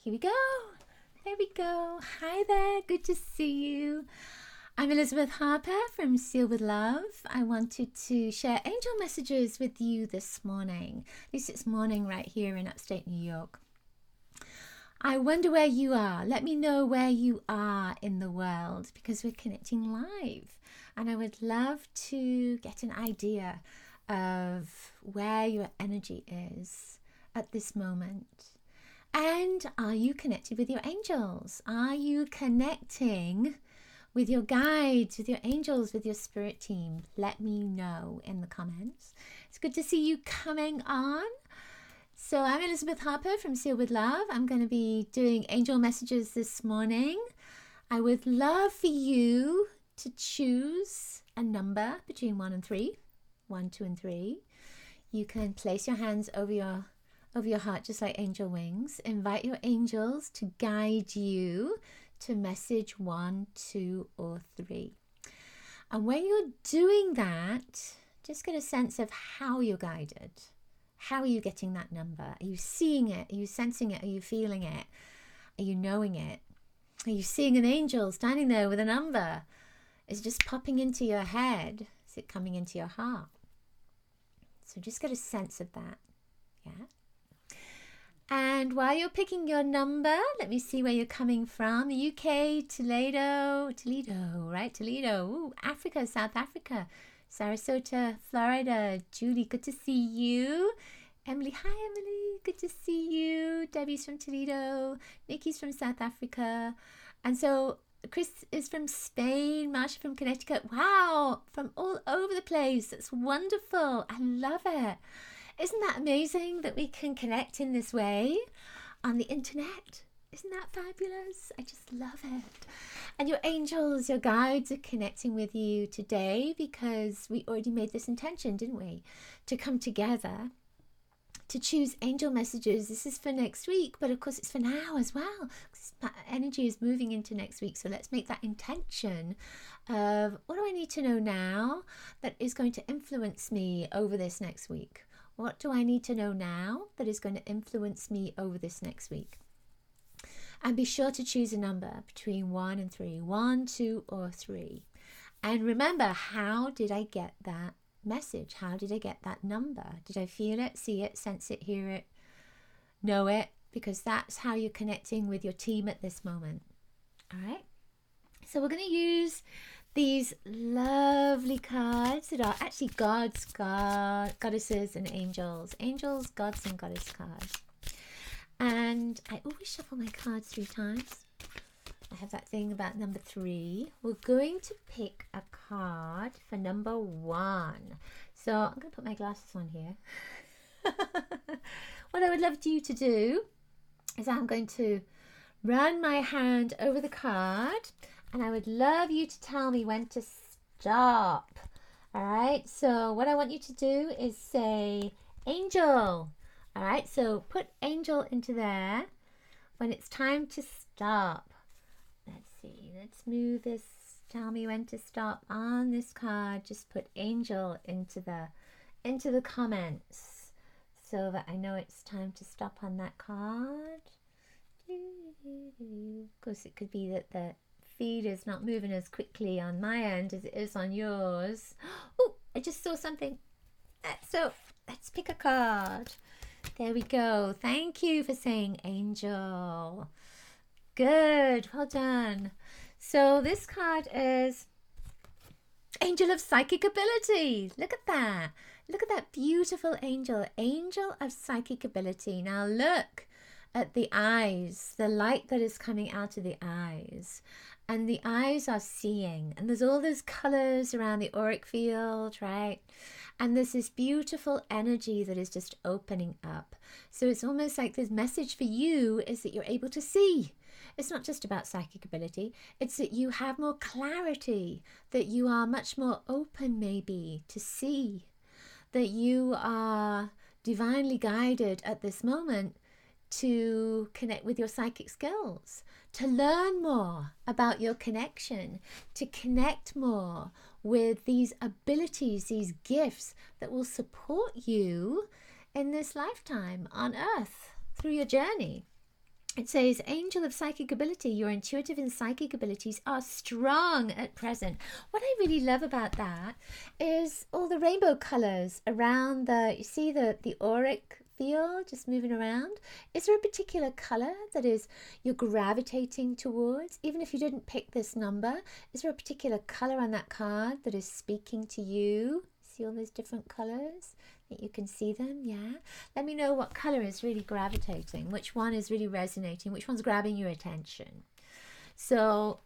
Here we go. There we go. Hi there. Good to see you. I'm Elizabeth Harper from Seal with Love. I wanted to share angel messages with you this morning. At least it's morning right here in upstate New York. I wonder where you are. Let me know where you are in the world because we're connecting live. And I would love to get an idea of where your energy is at this moment. And are you connected with your angels? Are you connecting with your guides, with your angels, with your spirit team? Let me know in the comments. It's good to see you coming on. So I'm Elizabeth Harper from Seal with Love. I'm going to be doing angel messages this morning. I would love for you to choose a number between 1 and 3. 1, 2, and 3. You can place your hands over your heart just like angel wings. Invite your angels to guide you to message 1, 2, or 3. And when you're doing that, just get a sense of how you're guided. How are you getting that number? Are you seeing it? Are you sensing it? Are you feeling it? Are you knowing it? Are you seeing an angel standing there with a number? Is it just popping into your head? Is it coming into your heart? So just get a sense of that. Yeah. And while you're picking your number, let me see where you're coming from. The UK, Toledo, right? Toledo, ooh, Africa, South Africa, Sarasota, Florida. Julie, good to see you. Emily, hi Emily, good to see you. Debbie's from Toledo. Nikki's from South Africa. And so Chris is from Spain, Marsha from Connecticut. Wow, from all over the place. It's wonderful. I love it. Isn't that amazing that we can connect in this way on the internet? Isn't that fabulous? I just love it. And your angels, your guides are connecting with you today because we already made this intention, didn't we? To come together to choose angel messages. This is for next week, but of course it's for now as well. That energy is moving into next week. So let's make that intention of what do I need to know now that is going to influence me over this next week? What do I need to know now that is going to influence me over this next week? And be sure to choose a number between 1 and 3. 1, 2, or 3. And remember, how did I get that message? How did I get that number? Did I feel it, see it, sense it, hear it, know it? Because that's how you're connecting with your team at this moment. All right. So we're going to use these lovely cards that are actually gods, goddesses, and angels. Angels, gods, and goddess cards. And I always shuffle my cards 3 times. I have that thing about number 3. We're going to pick a card for number 1. So I'm going to put my glasses on here. What I would love you to do is I'm going to run my hand over the card. And I would love you to tell me when to stop. All right. So what I want you to do is say angel. All right. So put angel into there when it's time to stop. Let's see. Let's move this. Tell me when to stop on this card. Just put angel into the comments so that I know it's time to stop on that card. Of course, it could be that the feed is not moving as quickly on my end as it is on yours. Oh, I just saw something. So let's pick a card. There we go. Thank you for saying angel. Good. Well done. So this card is Angel of Psychic Ability. Look at that. Look at that beautiful angel. Angel of Psychic Ability. Now look at the eyes, the light that is coming out of the eyes. And the eyes are seeing. And there's all those colors around the auric field, right? And there's this beautiful energy that is just opening up. So it's almost like this message for you is that you're able to see. It's not just about psychic ability. It's that you have more clarity, that you are much more open maybe to see, that you are divinely guided at this moment to connect with your psychic skills, to learn more about your connection, to connect more with these abilities, these gifts that will support you in this lifetime on earth through your journey. It says, angel of psychic ability, your intuitive and psychic abilities are strong at present. What I really love about that is all the rainbow colors around you see the auric field just moving around. Is there a particular color that is you're gravitating towards? Even if you didn't pick this number, is there a particular color on that card that is speaking to you? See all those different colors? You can see them, yeah. Let me know what color is really gravitating, which one is really resonating, which one's grabbing your attention. So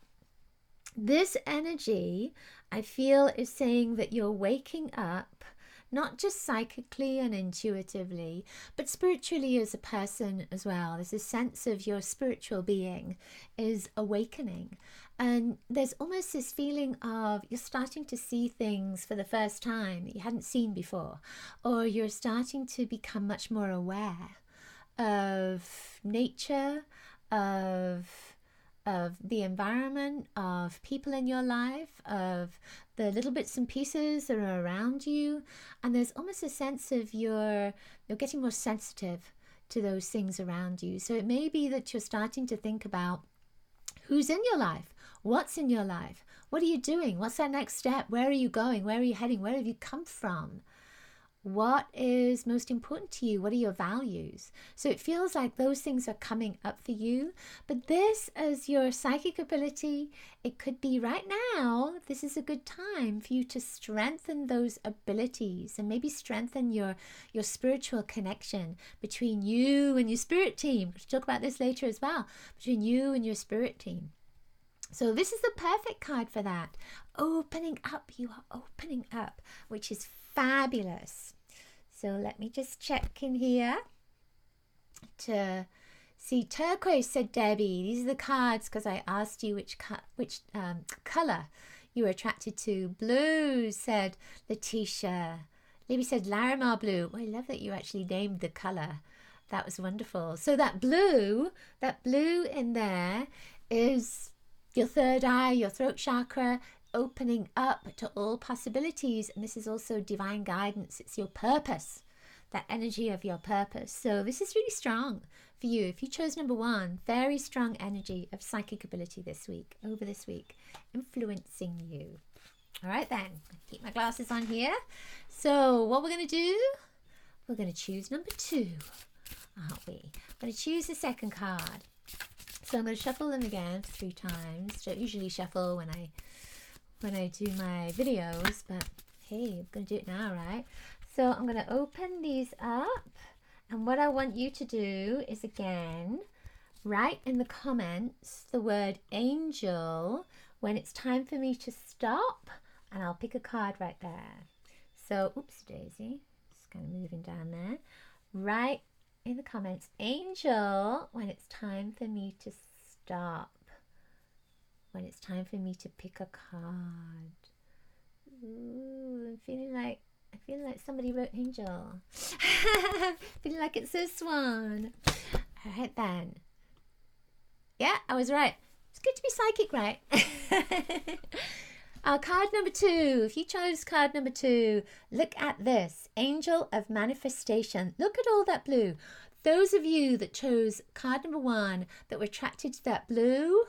this energy, I feel, is saying that you're waking up, not just psychically and intuitively, but spiritually as a person as well. There's a sense of your spiritual being is awakening. And there's almost this feeling of you're starting to see things for the first time that you hadn't seen before, or you're starting to become much more aware of nature, of the environment, of people in your life, of the little bits and pieces that are around you. And there's almost a sense of you're getting more sensitive to those things around you. So it may be that you're starting to think about who's in your life, what's in your life, what are you doing, what's that next step, where are you going, where are you heading, where have you come from? What is most important to you? What are your values? So it feels like those things are coming up for you. But this, as your psychic ability, it could be right now, this is a good time for you to strengthen those abilities and maybe strengthen your spiritual connection between you and your spirit team. We'll talk about this later as well, between you and your spirit team. So this is the perfect card for that. Opening up, you are opening up, which is fabulous. So let me just check in here to see. Turquoise, said Debbie. These are the cards because I asked you which color you were attracted to. Blue, said Letitia. Libby said Larimar blue. Oh, I love that you actually named the color. That was wonderful. So that blue in there is your third eye, your throat chakra, opening up to all possibilities. And this is also divine guidance. It's your purpose, that energy of your purpose. So this is really strong for you. If you chose number 1, very strong energy of psychic ability this week, over this week, influencing you. All right then, keep my glasses on here. So what we're going to do, we're going to choose number 2, aren't we? I'm going to choose the second card. So I'm going to shuffle them again 3 times. Don't usually shuffle when I do my videos, but hey, I'm going to do it now, right? So I'm going to open these up, and what I want you to do is, again, write in the comments the word angel when it's time for me to stop, and I'll pick a card right there. So, oops daisy, just kind of moving down there. Write in the comments angel when it's time for me to stop. When it's time for me to pick a card. Ooh, I'm feeling like somebody wrote angel. Feeling like it's this one. All right then. Yeah, I was right. It's good to be psychic, right? Card number 2. If you chose card number 2, look at this. Angel of manifestation. Look at all that blue. Those of you that chose card number 1 that were attracted to that blue,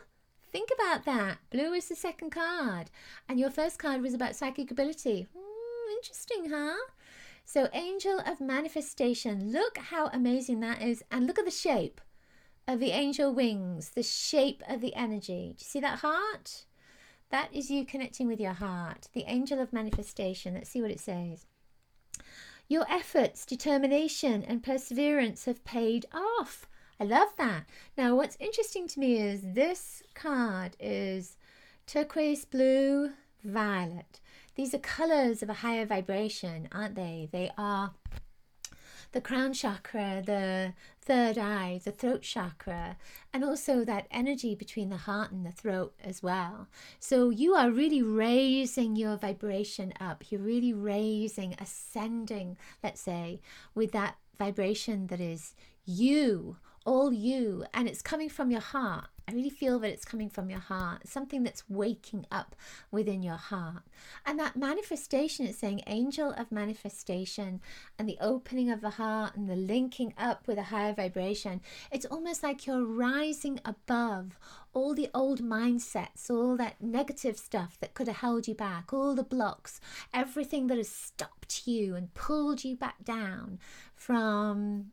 think about that. Blue is the second card. And your first card was about psychic ability. Interesting, huh? So angel of manifestation. Look how amazing that is. And look at the shape of the angel wings. The shape of the energy. Do you see that heart? That is you connecting with your heart. The angel of manifestation. Let's see what it says. Your efforts, determination, and perseverance have paid off. I love that. Now, what's interesting to me is this card is turquoise, blue, violet. These are colors of a higher vibration, aren't they? They are the crown chakra, the third eye, the throat chakra, and also that energy between the heart and the throat as well. So you are really raising your vibration up. You're really raising, ascending, let's say, with that vibration that is you all you, and it's coming from your heart. I really feel that it's coming from your heart, something that's waking up within your heart. And that manifestation, it's saying angel of manifestation, and the opening of the heart and the linking up with a higher vibration. It's almost like you're rising above all the old mindsets, all that negative stuff that could have held you back, all the blocks, everything that has stopped you and pulled you back down from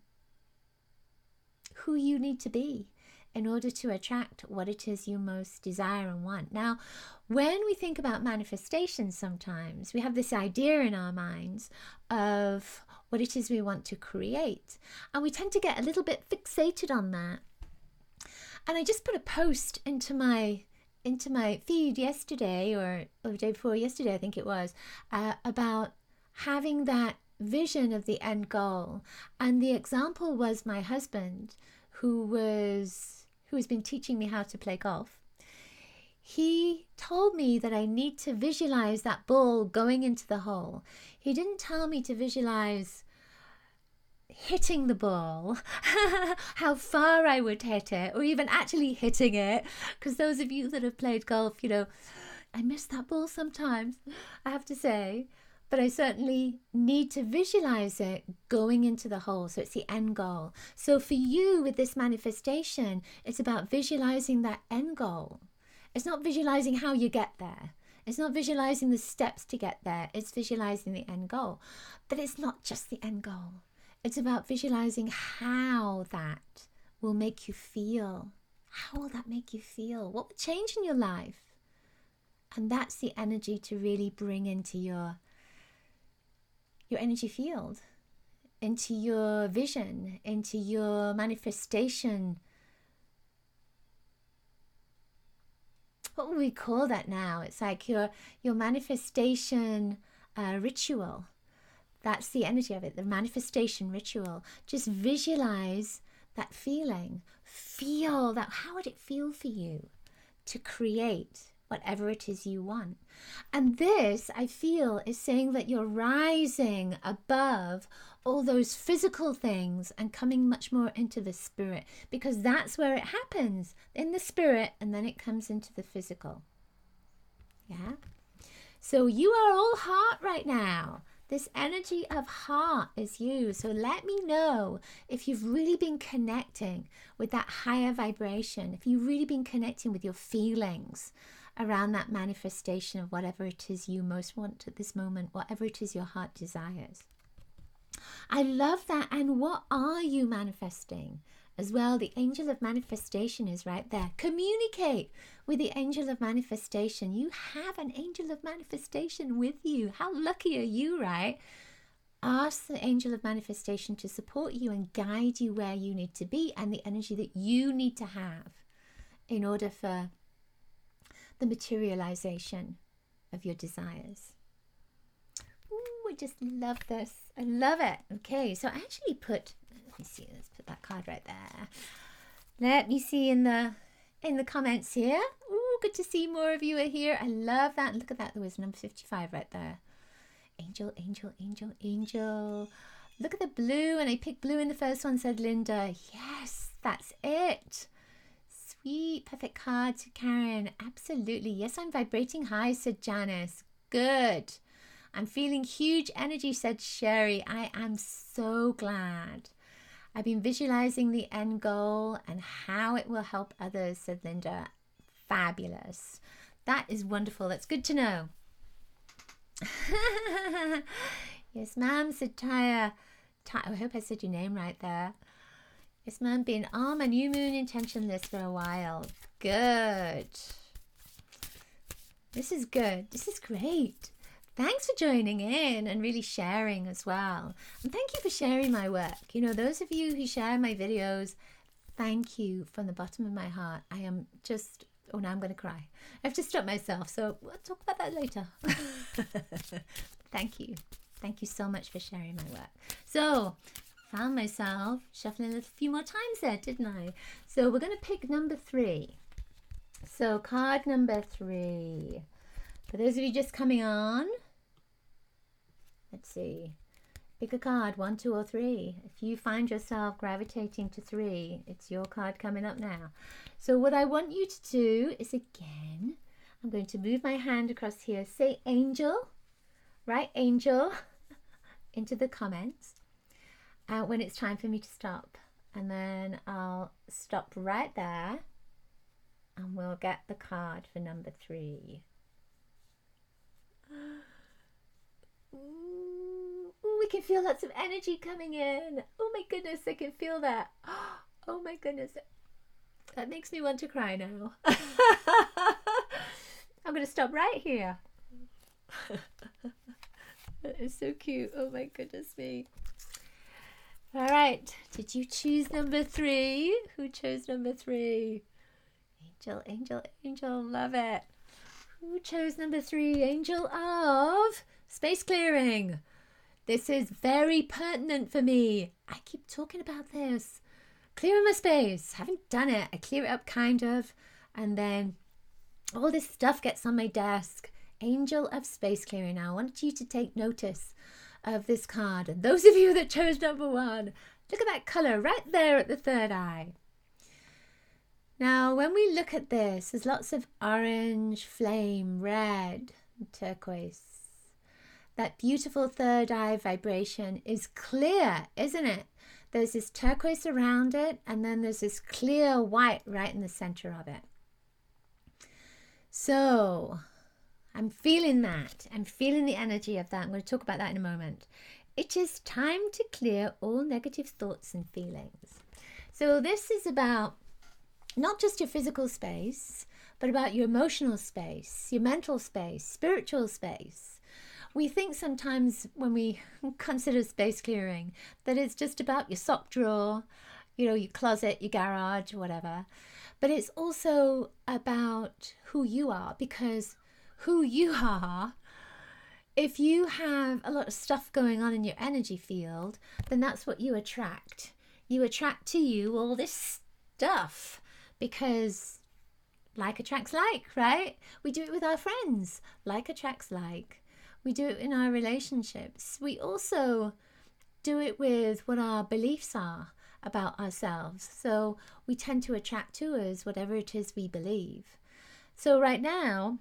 who you need to be in order to attract what it is you most desire and want. Now, when we think about manifestation, sometimes we have this idea in our minds of what it is we want to create, and we tend to get a little bit fixated on that. And I just put a post into my feed yesterday, or the day before yesterday, I think it was, about having that vision of the end goal. And the example was my husband, who has been teaching me how to play golf. He told me that I need to visualize that ball going into the hole. He didn't tell me to visualize hitting the ball, how far I would hit it, or even actually hitting it. Because those of you that have played golf, you know, I miss that ball sometimes, I have to say. But I certainly need to visualize it going into the hole. So it's the end goal. So for you with this manifestation, it's about visualizing that end goal. It's not visualizing how you get there. It's not visualizing the steps to get there. It's visualizing the end goal. But it's not just the end goal. It's about visualizing how that will make you feel. How will that make you feel? What will change in your life? And that's the energy to really bring into your energy field, into your vision, into your manifestation. What would we call that now? It's like your manifestation ritual. That's the energy of it, the manifestation ritual. Just visualize that feeling. Feel that. How would it feel for you to create whatever it is you want? And this, I feel, is saying that you're rising above all those physical things and coming much more into the spirit, because that's where it happens, in the spirit, and then it comes into the physical. Yeah? So you are all heart right now. This energy of heart is you. So let me know if you've really been connecting with that higher vibration, if you've really been connecting with your feelings around that manifestation of whatever it is you most want at this moment, whatever it is your heart desires. I love that. And what are you manifesting as well? The angel of manifestation is right there. Communicate with the angel of manifestation. You have an angel of manifestation with you. How lucky are you, right? Ask the angel of manifestation to support you and guide you where you need to be and the energy that you need to have in order for the materialization of your desires. Ooh, I just love this. I love it. Okay, so I actually put, let me see, let's put that card right there. Let me see in the comments here. Ooh, good to see more of you are here. I love that. Look at that. There was number 55 right there. Angel, angel, angel, angel. Look at the blue. And I picked blue in the first one, said Linda. Yes, that's it. Sweet, perfect card to Karen. Absolutely. Yes, I'm vibrating high, said Janice. Good. I'm feeling huge energy, said Sherry. I am so glad. I've been visualizing the end goal and how it will help others, said Linda. Fabulous. That is wonderful. That's good to know. Yes, ma'am, said Taya. I hope I said your name right there. Yes, ma'am, been on my new moon intention list for a while. Good. This is good. This is great. Thanks for joining in and really sharing as well. And thank you for sharing my work. You know, those of you who share my videos, thank you from the bottom of my heart. I am just, oh, now I'm going to cry. I have to stop myself, so we'll talk about that later. Thank you. Thank you so much for sharing my work. So, found myself shuffling a few more times there, didn't I? So we're going to pick number 3. So card number 3. For those of you just coming on, let's see. Pick a card, 1, 2, or 3. If you find yourself gravitating to 3, it's your card coming up now. So what I want you to do is, again, I'm going to move my hand across here. Say angel, right? Angel into the comments when it's time for me to stop. And then I'll stop right there and we'll get the card for number 3. Ooh, we can feel lots of energy coming in. Oh my goodness, I can feel that. Oh my goodness. That makes me want to cry now. I'm going to stop right here. That is so cute. Oh my goodness me. All right. Did you choose number 3? Who chose number 3? Angel, angel, angel. Love it. Who chose number 3? Angel of space clearing. This is very pertinent for me. I keep talking about this. Clearing my space. Haven't done it. I clear it up kind of. And then all this stuff gets on my desk. Angel of space clearing. Now I want you to take notice of this card. And those of you that chose number 1, look at that colour right there at the third eye. Now when we look at this, there's lots of orange, flame, red, and turquoise. That beautiful third eye vibration is clear, isn't it? There's this turquoise around it, and then there's this clear white right in the center of it. So I'm feeling that. I'm feeling the energy of that. I'm going to talk about that in a moment. It is time to clear all negative thoughts and feelings. So this is about not just your physical space, but about your emotional space, your mental space, spiritual space. We think sometimes when we consider space clearing that it's just about your sock drawer, you know, your closet, your garage, whatever. But it's also about who you are, because who you are, if you have a lot of stuff going on in your energy field, then that's what you attract. You attract to you all this stuff because like attracts like, right? We do it with our friends. Like attracts like. We do it in our relationships. We also do it with what our beliefs are about ourselves. So we tend to attract to us whatever it is we believe. So right now,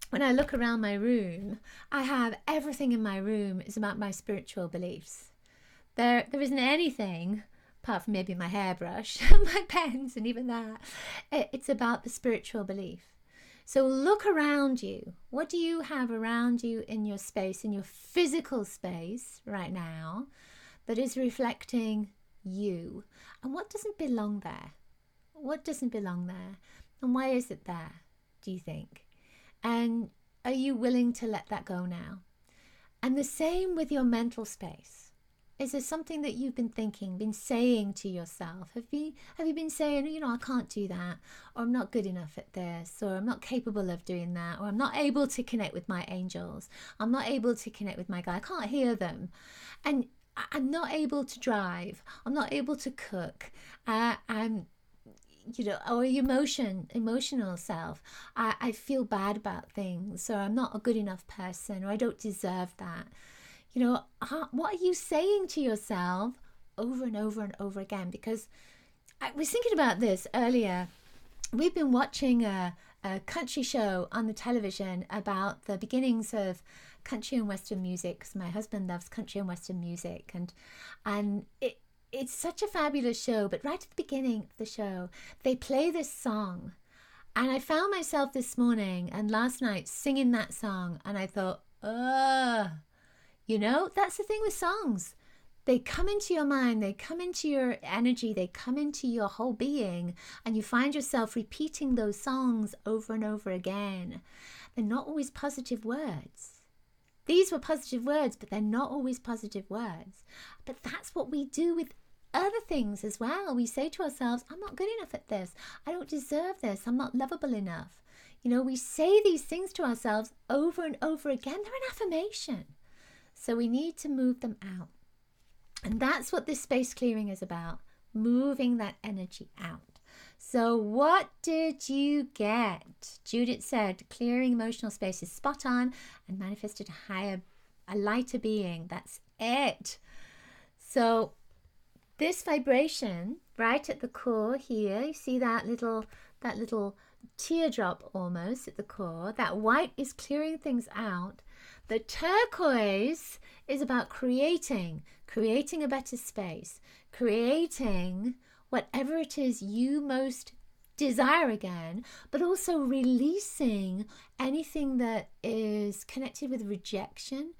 when I look around my room, I have everything in my room is about my spiritual beliefs. There isn't anything, apart from maybe my hairbrush, my pens, and even that. It's about the spiritual belief. So look around you. What do you have around you in your space, in your physical space right now, that is reflecting you? And what doesn't belong there? What doesn't belong there? And why is it there, do you think? And are you willing to let that go now? And the same with your mental space. Is there something that you've been thinking, been saying to yourself? Have you been saying, you know, I can't do that, or I'm not good enough at this, or I'm not capable of doing that, or I'm not able to connect with my angels, I'm not able to connect with my God, I can't hear them, and I'm not able to drive, I'm not able to cook, I'm, you know, or emotional self, I feel bad about things, or I'm not a good enough person, or I don't deserve that. You know, what are you saying to yourself over and over and over again? Because I was thinking about this earlier. We've been watching a country show on the television about the beginnings of country and Western music, because my husband loves country and Western music. And it's such a fabulous show. But right at the beginning of the show, they play this song. And I found myself this morning and last night singing that song. And I thought, you know, that's the thing with songs. They come into your mind, they come into your energy, they come into your whole being, and you find yourself repeating those songs over and over again. They're not always positive words. These were positive words, but they're not always positive words. But that's what we do with other things as well. We say to ourselves, I'm not good enough at this. I don't deserve this. I'm not lovable enough. You know, we say these things to ourselves over and over again. They're an affirmation. So we need to move them out. And that's what this space clearing is about, moving that energy out. So what did you get? Judith said, clearing emotional space is spot on and manifested a lighter being. That's it. So this vibration right at the core here, you see that little teardrop almost at the core. That white is clearing things out. The turquoise is about creating a better space, creating whatever it is you most desire again, but also releasing anything that is connected with rejection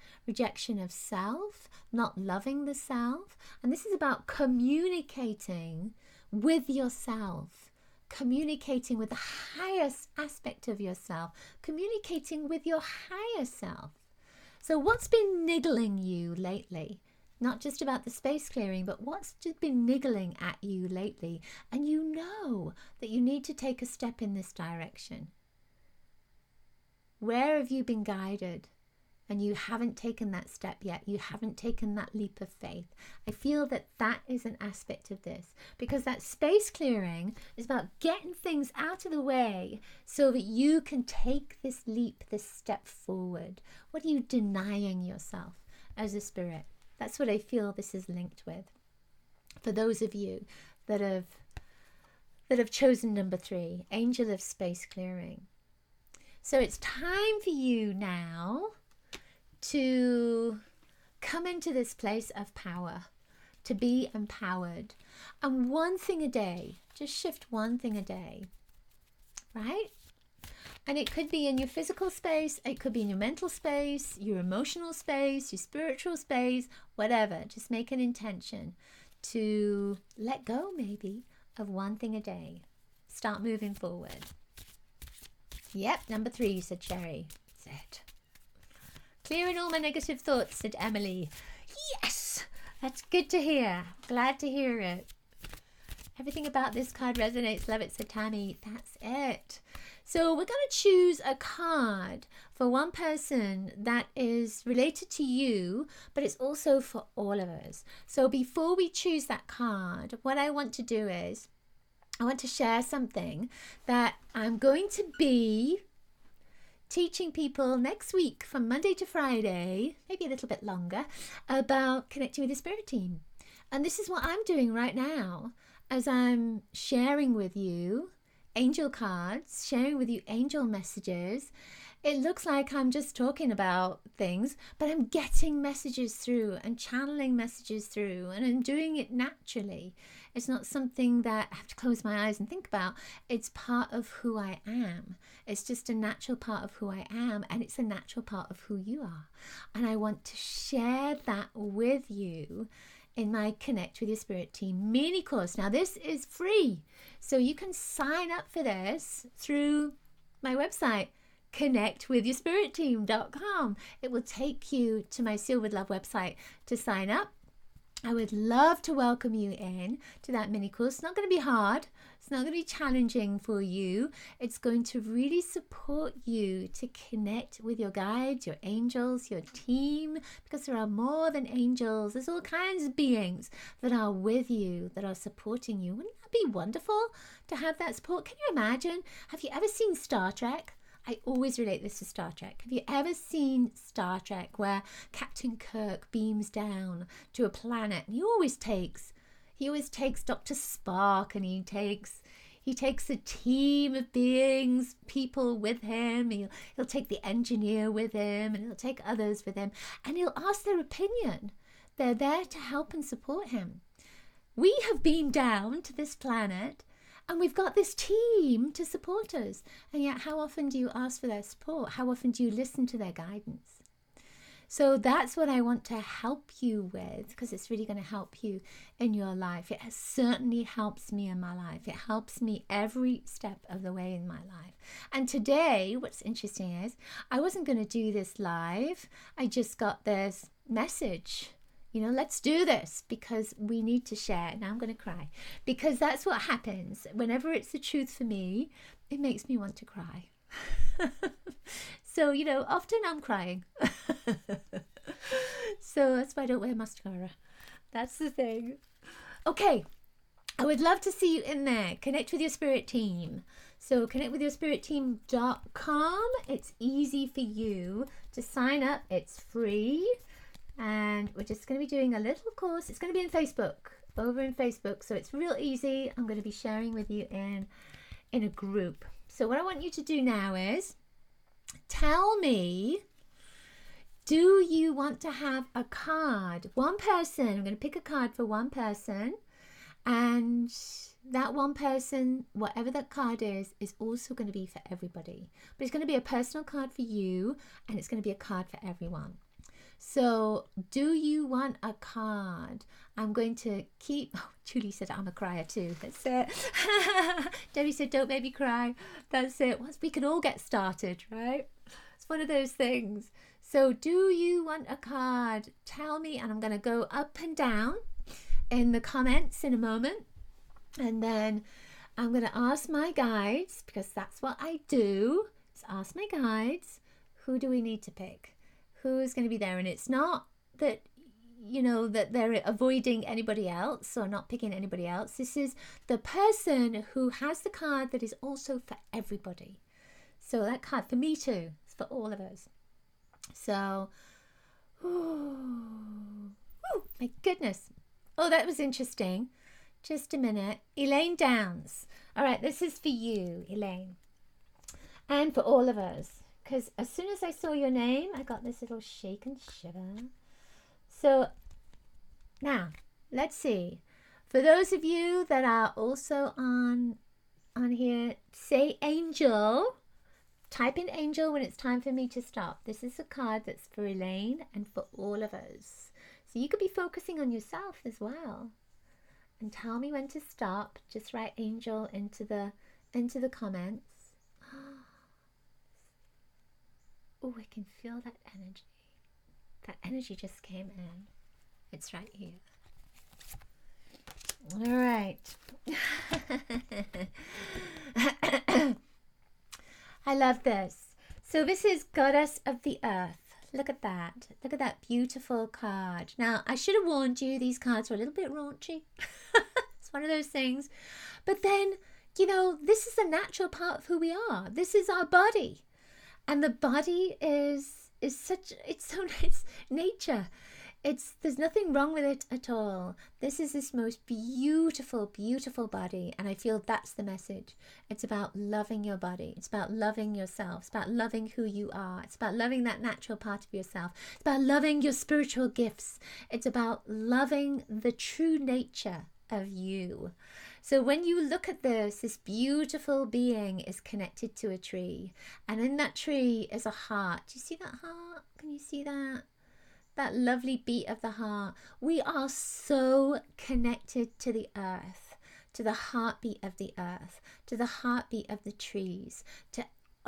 of self, not loving the self. And this is about communicating with yourself, communicating with the highest aspect of yourself, communicating with your higher self. So what's been niggling you lately? Not just about the space clearing, but what's just been niggling at you lately? And you know that you need to take a step in this direction. Where have you been guided and you haven't taken that step yet? You haven't taken that leap of faith. I feel that that is an aspect of this, because that space clearing is about getting things out of the way so that you can take this leap, this step forward. What are you denying yourself as a spirit? That's what I feel this is linked with. For those of you that have chosen number 3, Angel of Space Clearing. So it's time for you now to come into this place of power, to be empowered. And one thing a day, just shift one thing a day, right? And it could be in your physical space, it could be in your mental space, your emotional space, your spiritual space, whatever. Just make an intention to let go maybe of one thing a day. Start moving forward. Yep, number 3, said Sherry. That's it. Clearing all my negative thoughts, said Emily. Yes, that's good to hear. Glad to hear it. Everything about this card resonates. Love it, said Tammy. That's it. So we're going to choose a card for one person that is related to you, but it's also for all of us. So before we choose that card, what I want to do is I want to share something that I'm going to be teaching people next week from Monday to Friday, maybe a little bit longer, about connecting with the spirit team. And this is what I'm doing right now as I'm sharing with you angel cards, sharing with you angel messages. It looks like I'm just talking about things, but I'm getting messages through and channeling messages through, and I'm doing it naturally. It's not something that I have to close my eyes and think about. It's part of who I am. It's just a natural part of who I am, and it's a natural part of who you are. And I want to share that with you in my Connect with Your Spirit Team mini course. Now this is free, so you can sign up for this through my website, connectwithyourspiritteam.com. It will take you to my Seal with Love website to sign up. I would love to welcome you in to that mini course. It's not going to be hard. It's not going to be challenging for you. It's going to really support you to connect with your guides, your angels, your team, because there are more than angels. There's all kinds of beings that are with you, that are supporting you. Wouldn't that be wonderful to have that support? Can you imagine? Have you ever seen Star Trek? I always relate this to Star Trek. Have you ever seen Star Trek where Captain Kirk beams down to a planet and he always takes Dr. Spock, and he takes a team of beings, people with him. He'll take the engineer with him, and he'll take others with him, and he'll ask their opinion. They're there to help and support him. We have beamed down to this planet, and we've got this team to support us. And yet, how often do you ask for their support? How often do you listen to their guidance? So that's what I want to help you with, because it's really going to help you in your life. It certainly helps me in my life. It helps me every step of the way in my life. And today, what's interesting is I wasn't going to do this live. I just got this message. Let's do this because we need to share. Now I'm going to cry, because that's what happens. Whenever it's the truth for me, it makes me want to cry. So, often I'm crying. So that's why I don't wear mascara. That's the thing. Okay. I would love to see you in there. Connect with your spirit team. So connectwithyourspiritteam.com. It's easy for you to sign up. It's free. And we're just going to be doing a little course. It's going to be in Facebook, over in Facebook. So it's real easy. I'm going to be sharing with you in a group. So what I want you to do now is tell me, do you want to have a card? One person, I'm going to pick a card for one person, and that one person, whatever that card is also going to be for everybody. But it's going to be a personal card for you, and it's going to be a card for everyone. So do you want a card? I'm going to keep, oh, Julie said I'm a crier too. That's it. Debbie said don't make me cry. That's it. Once we can all get started, right? It's one of those things. So do you want a card? Tell me, and I'm going to go up and down in the comments in a moment. And then I'm going to ask my guides, because that's what I do, is ask my guides, who do we need to pick? Who is going to be there? And it's not that, that they're avoiding anybody else or not picking anybody else. This is the person who has the card that is also for everybody. So that card for me too. It's for all of us. So, my goodness. Oh, that was interesting. Just a minute. Elaine Downs. All right, this is for you, Elaine. And for all of us. Because as soon as I saw your name, I got this little shake and shiver. So, now, let's see. For those of you that are also on here, say angel. Type in angel when it's time for me to stop. This is a card that's for Elaine and for all of us. So you could be focusing on yourself as well. And tell me when to stop. Just write angel into the comments. Oh, I can feel that energy. That energy just came in. It's right here. All right. I love this. So this is Goddess of the Earth. Look at that. Look at that beautiful card. Now, I should have warned you, these cards are a little bit raunchy. It's one of those things. But then, this is a natural part of who we are. This is our body. And the body is nature. There's nothing wrong with it at all. This is this most beautiful, beautiful body. And I feel that's the message. It's about loving your body. It's about loving yourself. It's about loving who you are. It's about loving that natural part of yourself. It's about loving your spiritual gifts. It's about loving the true nature of you. So when you look at this beautiful being is connected to a tree. And in that tree is a heart. Do you see that heart? Can you see that? That lovely beat of the heart. We are so connected to the earth, to the heartbeat of the earth, to the heartbeat of the trees, to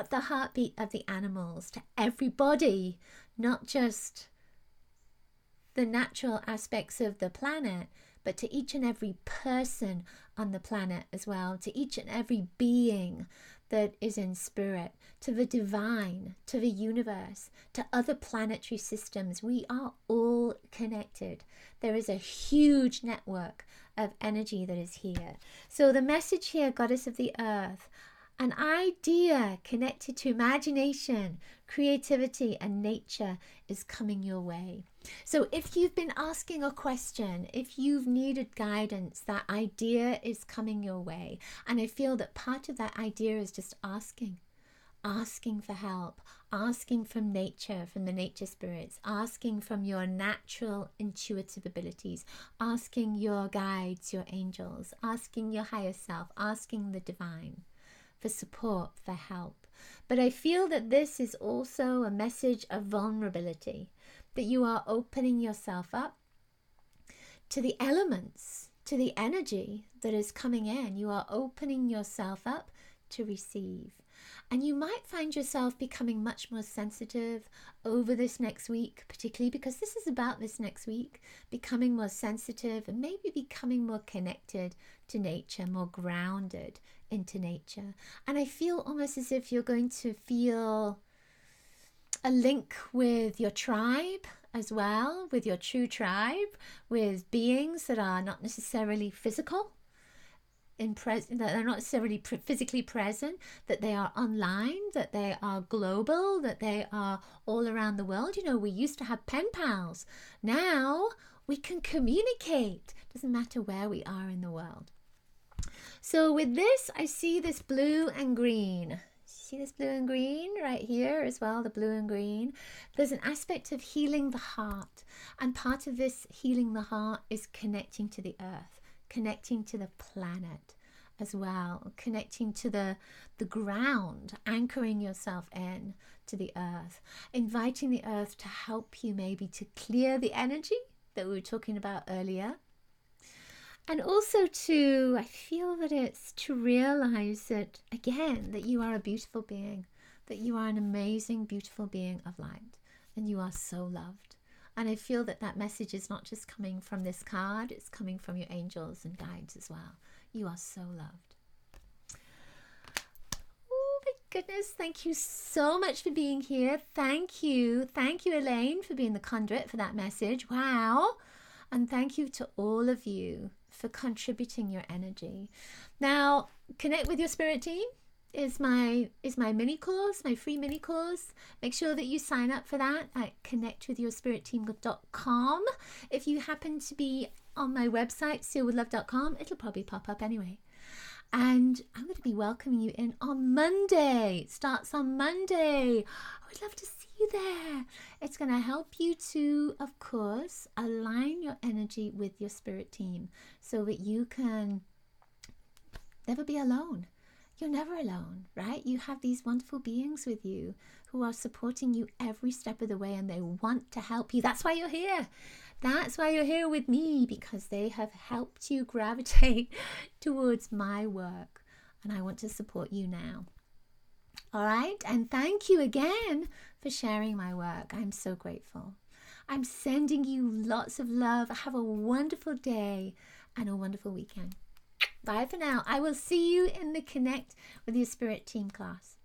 the heartbeat of the animals, to everybody, not just the natural aspects of the planet, but to each and every person on the planet as well, to each and every being that is in spirit, to the divine, to the universe, to other planetary systems. We are all connected. There is a huge network of energy that is here. So the message here, Goddess of the Earth, an idea connected to imagination, creativity, and nature is coming your way. So if you've been asking a question, if you've needed guidance, that idea is coming your way. And I feel that part of that idea is just asking for help, asking from nature, from the nature spirits, asking from your natural intuitive abilities, asking your guides, your angels, asking your higher self, asking the divine for support, for help. But I feel that this is also a message of vulnerability, that you are opening yourself up to the elements, to the energy that is coming in. You are opening yourself up to receive. And you might find yourself becoming much more sensitive over this next week, particularly because this is about this next week, becoming more sensitive and maybe becoming more connected to nature, more grounded into nature. And I feel almost as if you're going to feel a link with your tribe as well, with your true tribe, with beings that are not necessarily physical. that they're not necessarily physically present, that they are online, that they are global, that they are all around the world. You know, we used to have pen pals. Now we can communicate. Doesn't matter where we are in the world. So with this, I see this blue and green. See this blue and green right here as well, the blue and green. There's an aspect of healing the heart. And part of this healing the heart is connecting to the earth, connecting to the planet as well, connecting to the ground, anchoring yourself in to the earth, inviting the earth to help you maybe to clear the energy that we were talking about earlier. And also I feel that it's to realize that, again, that you are a beautiful being, that you are an amazing, beautiful being of light, and you are so loved. And I feel that that message is not just coming from this card, it's coming from your angels and guides as well. You are so loved. Oh my goodness, thank you so much for being here. Thank you, Elaine, for being the conduit for that message. Wow. And thank you to all of you for contributing your energy. Now, Connect with Your Spirit Team is my mini course, my free mini course. Make sure that you sign up for that at connectwithyourspiritteam.com. If you happen to be on my website, sealwithlove.com, it'll probably pop up anyway. And I'm going to be welcoming you in on Monday. It starts on Monday. I would love to see you there. It's going to help you to, of course, align your energy with your spirit team so that you can never be alone. You're never alone, right? You have these wonderful beings with you who are supporting you every step of the way, and they want to help you. That's why you're here. That's why you're here with me, because they have helped you gravitate towards my work, and I want to support you now. All right, and thank you again for sharing my work. I'm so grateful. I'm sending you lots of love. Have a wonderful day and a wonderful weekend. Bye for now. I will see you in the Connect with Your Spirit Team class.